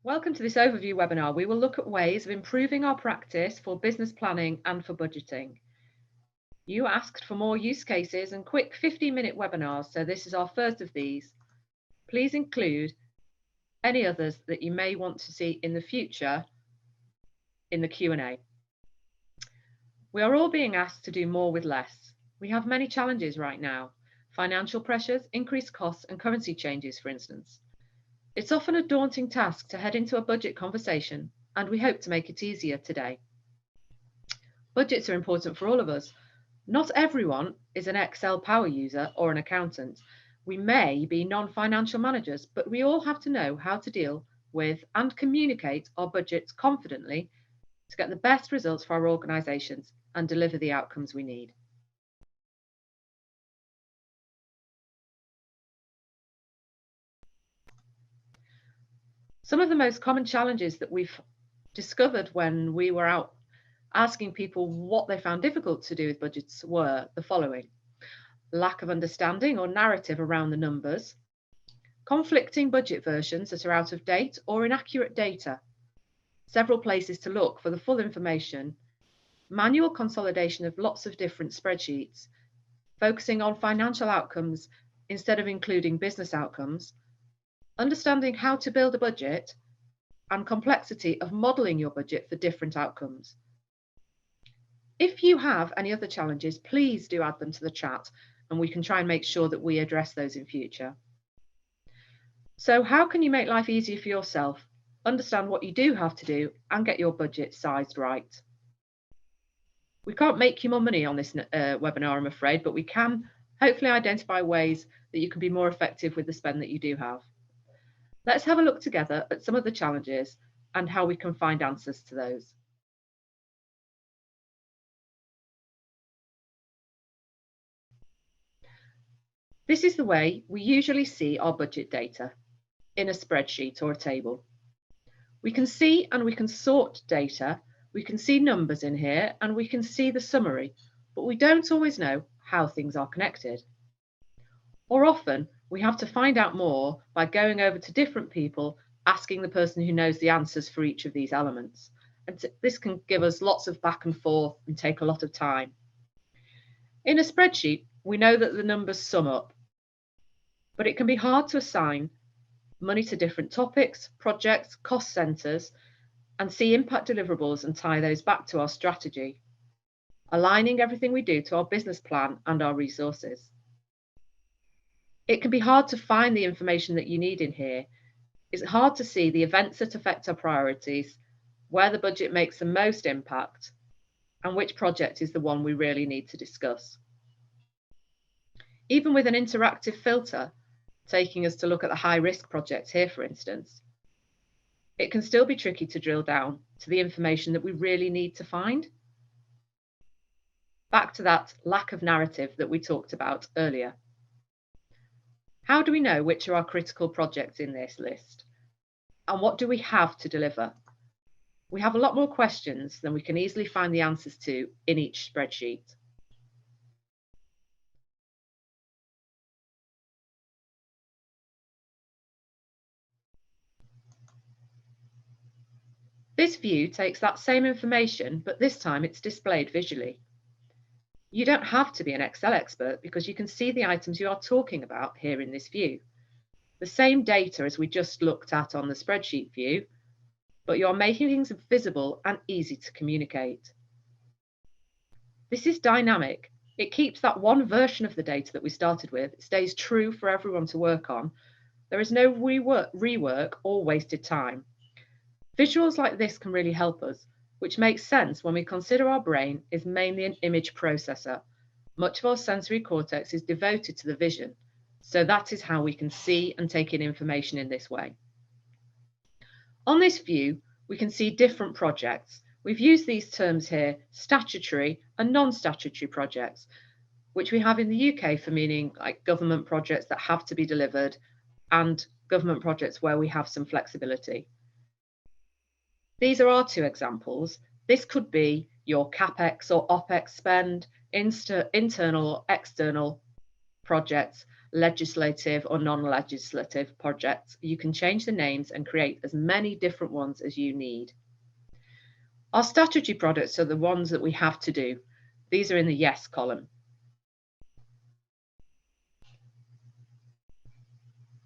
Welcome to this overview webinar. We will look at ways of improving our practice for business planning and for budgeting. You asked for more use cases and quick 15-minute webinars, so this is our first of these. Please include any others that you may want to see in the future in the Q&A. We are all being asked to do more with less. We have many challenges right now: financial pressures, increased costs, and currency changes, for instance. It's often a daunting task to head into a budget conversation, and we hope to make it easier today. Budgets are important for all of us. Not everyone is an Excel power user or an accountant. We may be non-financial managers, but we all have to know how to deal with and communicate our budgets confidently to get the best results for our organisations and deliver the outcomes we need. Some of the most common challenges that we've discovered when we were out asking people what they found difficult to do with budgets were the following: lack of understanding or narrative around the numbers, conflicting budget versions that are out of date or inaccurate data, several places to look for the full information, manual consolidation of lots of different spreadsheets, focusing on financial outcomes instead of including business outcomes, understanding how to build a budget, and complexity of modelling your budget for different outcomes. If you have any other challenges, please do add them to the chat and we can try and make sure that we address those in future. So how can you make life easier for yourself, understand what you do have to do, and get your budget sized right? We can't make you more money on this webinar, I'm afraid, but we can hopefully identify ways that you can be more effective with the spend that you do have. Let's have a look together at some of the challenges and how we can find answers to those. This is the way we usually see our budget data, in a spreadsheet or a table. We can see and we can sort data, we can see numbers in here, and we can see the summary, but we don't always know how things are connected. Or often, we have to find out more by going over to different people, asking the person who knows the answers for each of these elements. And this can give us lots of back and forth and take a lot of time. In a spreadsheet, we know that the numbers sum up, but it can be hard to assign money to different topics, projects, cost centres, and see impact deliverables and tie those back to our strategy, aligning everything we do to our business plan and our resources. It can be hard to find the information that you need in here. It's hard to see the events that affect our priorities, where the budget makes the most impact, and which project is the one we really need to discuss. Even with an interactive filter, taking us to look at the high-risk projects here, for instance, it can still be tricky to drill down to the information that we really need to find. Back to that lack of narrative that we talked about earlier. How do we know which are our critical projects in this list? And what do we have to deliver? We have a lot more questions than we can easily find the answers to in each spreadsheet. This view takes that same information, but this time it's displayed visually. You don't have to be an Excel expert because you can see the items you are talking about here in this view. The same data as we just looked at on the spreadsheet view, but you're making things visible and easy to communicate. This is dynamic. It keeps that one version of the data that we started with. It stays true for everyone to work on. There is no rework or wasted time. Visuals like this can really help us, which makes sense when we consider our brain is mainly an image processor. Much of our sensory cortex is devoted to the vision, so that is how we can see and take in information in this way. On this view, we can see different projects. We've used these terms here, statutory and non-statutory projects, which we have in the UK for meaning like government projects that have to be delivered and government projects where we have some flexibility. These are our two examples. This could be your CapEx or OpEx spend, internal or external projects, legislative or non-legislative projects, you can change the names and create as many different ones as you need. Our statutory products are the ones that we have to do. These are in the yes column.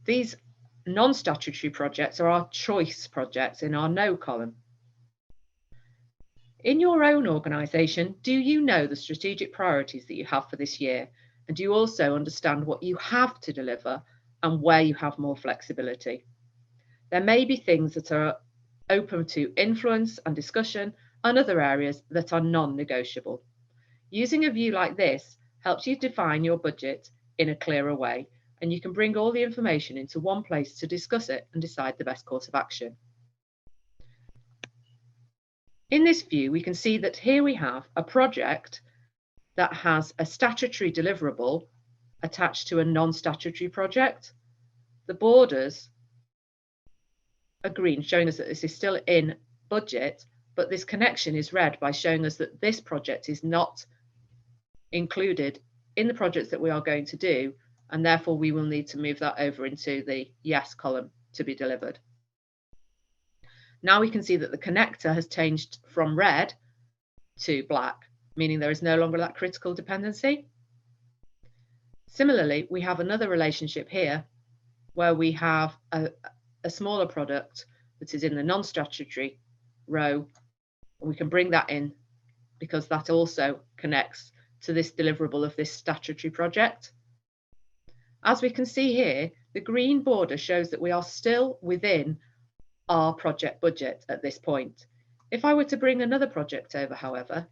These non-statutory projects are our choice projects in our no column. In your own organisation, do you know the strategic priorities that you have for this year? And do you also understand what you have to deliver and where you have more flexibility? There may be things that are open to influence and discussion and other areas that are non-negotiable. Using a view like this helps you define your budget in a clearer way, and you can bring all the information into one place to discuss it and decide the best course of action. In this view, we can see that here we have a project that has a statutory deliverable attached to a non-statutory project. The borders are green, showing us that this is still in budget, but this connection is red by showing us that this project is not included in the projects that we are going to do, and therefore we will need to move that over into the yes column to be delivered. Now we can see that the connector has changed from red to black, meaning there is no longer that critical dependency. Similarly, we have another relationship here where we have a smaller product that is in the non-statutory row. We can bring that in because that also connects to this deliverable of this statutory project. As we can see here, the green border shows that we are still within our project budget at this point. If I were to bring another project over, however,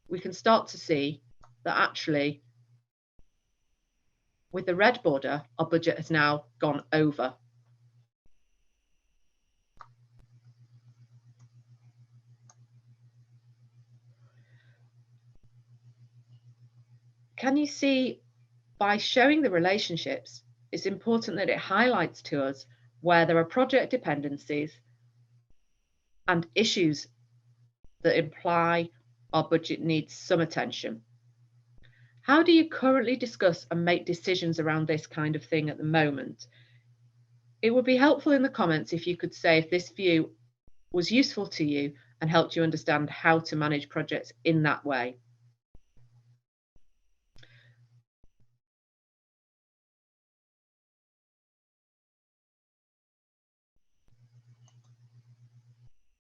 we can start to see that actually with the red border, our budget has now gone over. Can you see, by showing the relationships, it's important that it highlights to us where there are project dependencies and issues that imply our budget needs some attention. How do you currently discuss and make decisions around this kind of thing at the moment? It would be helpful in the comments if you could say if this view was useful to you and helped you understand how to manage projects in that way.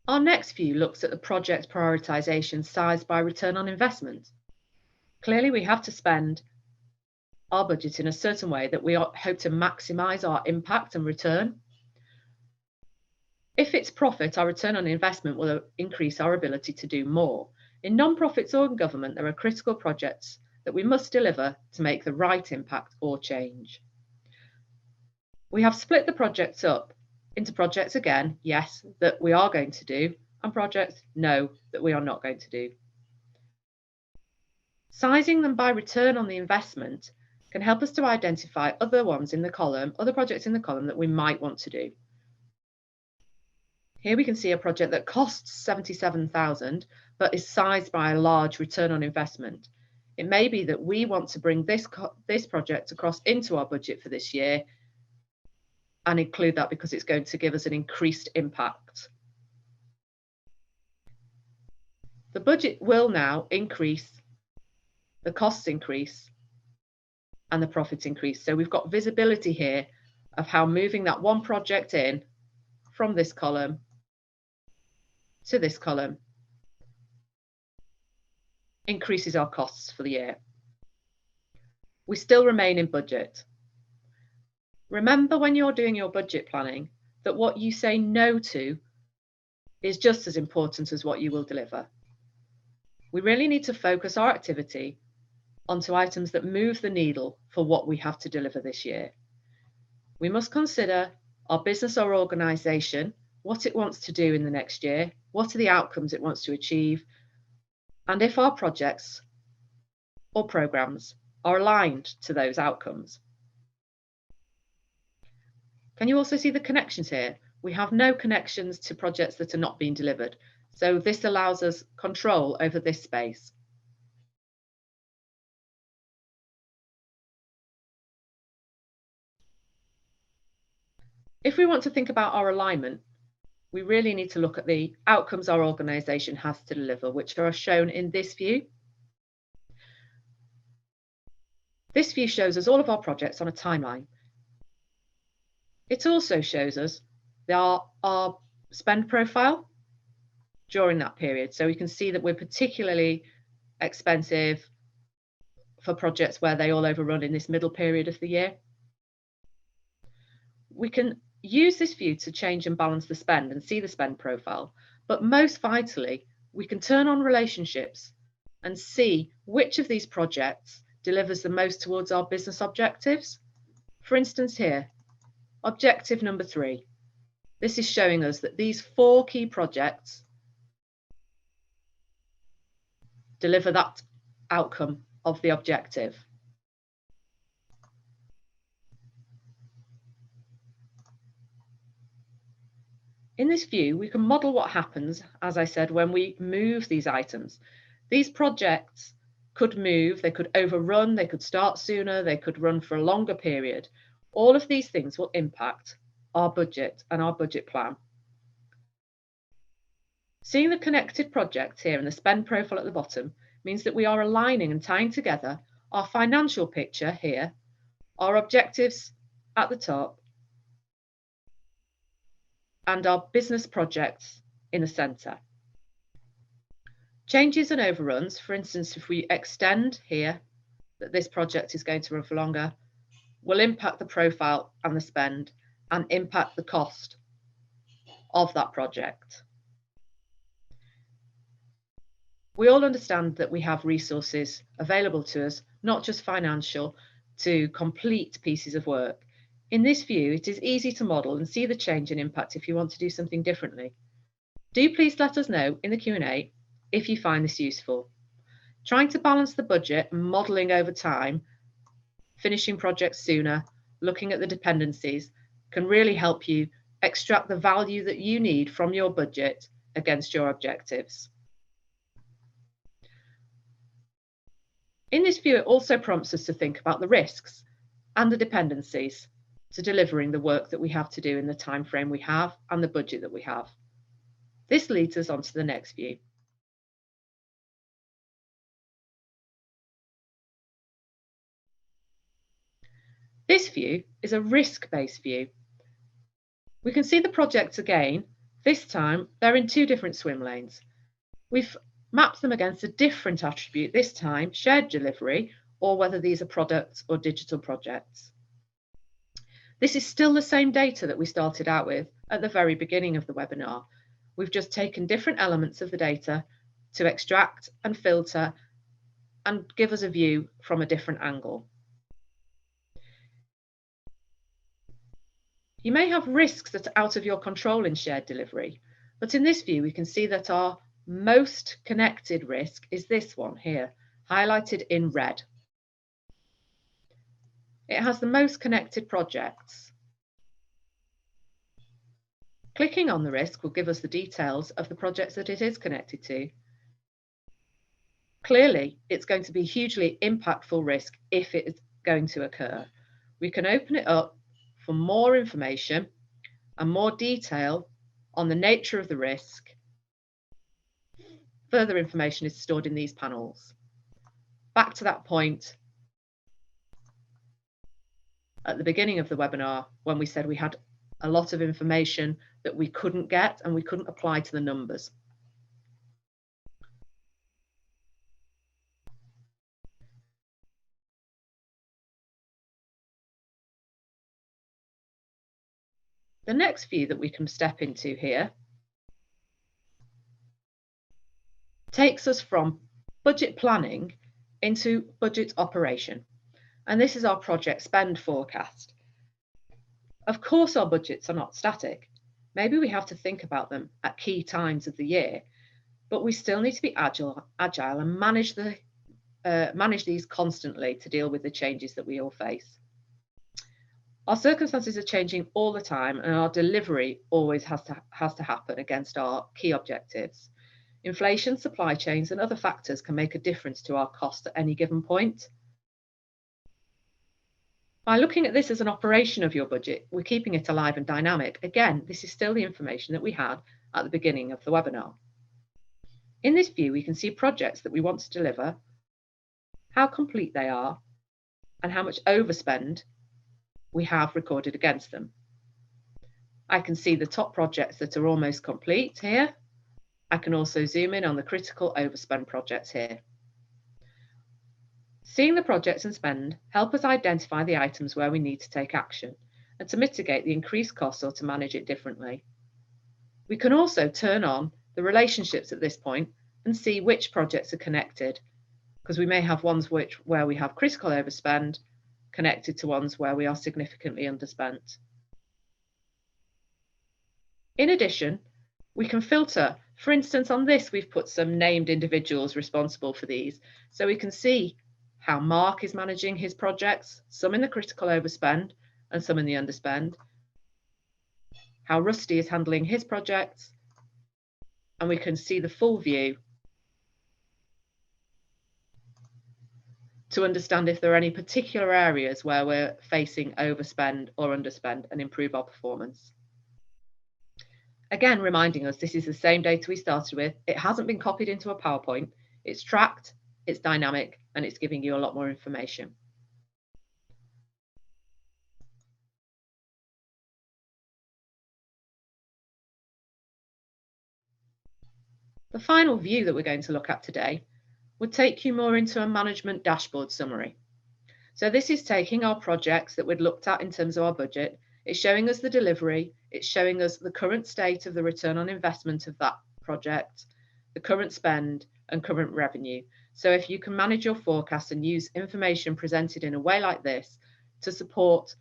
Our next view looks at the project prioritization size by return on investment. Clearly, we have to spend our budget in a certain way that we hope to maximize our impact and return. If it's profit, our return on investment will increase our ability to do more. In non-profits or in government, there are critical projects that we must deliver to make the right impact or change. We have split the projects up into projects, again, yes, that we are going to do, and projects, no, that we are not going to do. Sizing them by return on the investment can help us to identify other ones in the column, other projects in the column that we might want to do. Here we can see a project that costs 77,000 but is sized by a large return on investment. It may be that we want to bring this project across into our budget for this year and include that because it's going to give us an increased impact. The budget will now increase, the costs increase, and the profits increase. So we've got visibility here of how moving that one project in from this column to this column increases our costs for the year. We still remain in budget. Remember when you're doing your budget planning that what you say no to is just as important as what you will deliver. We really need to focus our activity onto items that move the needle for what we have to deliver this year. We must consider our business or organisation, what it wants to do in the next year, what are the outcomes it wants to achieve, and if our projects or programmes are aligned to those outcomes. Can you also see the connections here? We have no connections to projects that are not being delivered. So this allows us control over this space. If we want to think about our alignment, we really need to look at the outcomes our organisation has to deliver, which are shown in this view. This view shows us all of our projects on a timeline. It also shows us our spend profile during that period. So we can see that we're particularly expensive for projects where they all overrun in this middle period of the year. We can use this view to change and balance the spend and see the spend profile, but most vitally, we can turn on relationships and see which of these projects delivers the most towards our business objectives. For instance here, objective number 3. This is showing us that these 4 key projects deliver that outcome of the objective. In this view, we can model what happens, as I said, when we move these items. These projects could move, they could overrun, they could start sooner, they could run for a longer period. All of these things will impact our budget and our budget plan. Seeing the connected projects here and the spend profile at the bottom means that we are aligning and tying together our financial picture here, our objectives at the top, and our business projects in the centre. Changes and overruns, for instance, if we extend here that this project is going to run for longer, will impact the profile and the spend and impact the cost of that project. We all understand that we have resources available to us, not just financial, to complete pieces of work. In this view, it is easy to model and see the change and impact if you want to do something differently. Do please let us know in the Q&A if you find this useful. Trying to balance the budget and modelling over time, finishing projects sooner, looking at the dependencies, can really help you extract the value that you need from your budget against your objectives. In this view, it also prompts us to think about the risks and the dependencies to delivering the work that we have to do in the time frame we have and the budget that we have. This leads us on to the next view. This view is a risk-based view. We can see the projects again. This time, they're in 2 different swim lanes. We've mapped them against a different attribute, this time shared delivery, or whether these are products or digital projects. This is still the same data that we started out with at the very beginning of the webinar. We've just taken different elements of the data to extract and filter and give us a view from a different angle. You may have risks that are out of your control in shared delivery, but in this view, we can see that our most connected risk is this one here, highlighted in red. It has the most connected projects. Clicking on the risk will give us the details of the projects that it is connected to. Clearly, it's going to be a hugely impactful risk if it is going to occur. We can open it up for more information and more detail on the nature of the risk. Further information is stored in these panels. Back to that point at the beginning of the webinar when we said we had a lot of information that we couldn't get and we couldn't apply to the numbers. The next view that we can step into here takes us from budget planning into budget operation. And this is our project spend forecast. Of course, our budgets are not static. Maybe we have to think about them at key times of the year, but we still need to be agile and manage these constantly to deal with the changes that we all face. Our circumstances are changing all the time, and our delivery always has to happen against our key objectives. Inflation, supply chains, and other factors can make a difference to our cost at any given point. By looking at this as an operation of your budget, we're keeping it alive and dynamic. Again, this is still the information that we had at the beginning of the webinar. In this view, we can see projects that we want to deliver, how complete they are, and how much overspend we have recorded against them. I can see the top projects that are almost complete here. I can also zoom in on the critical overspend projects here. Seeing the projects and spend help us identify the items where we need to take action and to mitigate the increased costs or to manage it differently. We can also turn on the relationships at this point and see which projects are connected, because we may have ones where we have critical overspend connected to ones where we are significantly underspent. In addition, we can filter. For instance, on this, we've put some named individuals responsible for these, so we can see how Mark is managing his projects, some in the critical overspend and some in the underspend, how Rusty is handling his projects, and we can see the full view to understand if there are any particular areas where we're facing overspend or underspend and improve our performance. Again, reminding us this is the same data we started with. It hasn't been copied into a PowerPoint. It's tracked, it's dynamic, and it's giving you a lot more information. The final view that we're going to look at today would take you more into a management dashboard summary. So this is taking our projects that we'd looked at in terms of our budget. It's showing us the delivery. It's showing us the current state of the return on investment of that project, the current spend, and current revenue. So if you can manage your forecast and use information presented in a way like this to support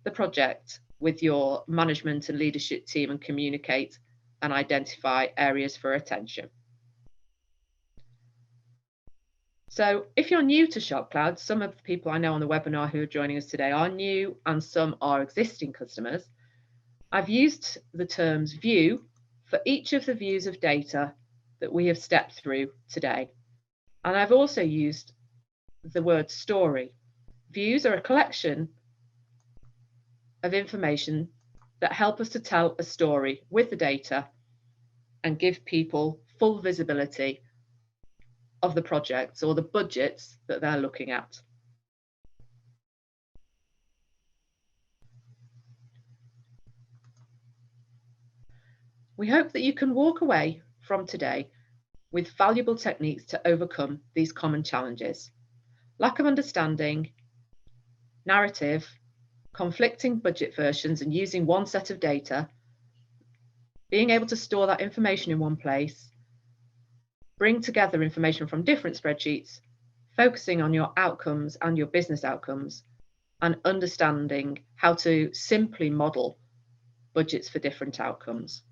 the project with your management and leadership team and communicate and identify areas for attention. So if you're new to SharpCloud, some of the people I know on the webinar who are joining us today are new and some are existing customers. I've used the terms view for each of the views of data that we have stepped through today. And I've also used the word story. Views are a collection of information that help us to tell a story with the data and give people full visibility of the projects or the budgets that they're looking at. We hope that you can walk away from today with valuable techniques to overcome these common challenges: lack of understanding, narrative, conflicting budget versions and using one set of data, being able to store that information in one place, bring together information from different spreadsheets, focusing on your outcomes and your business outcomes, and understanding how to simply model budgets for different outcomes.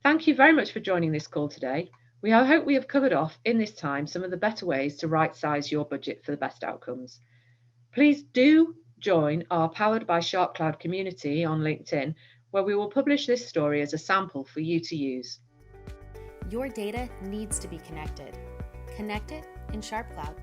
Thank you very much for joining this call today. I hope we have covered off in this time some of the better ways to right-size your budget for the best outcomes. Please do join our Powered by SharpCloud community on LinkedIn, where we will publish this story as a sample for you to use. Your data needs to be connected. Connect it in SharpCloud.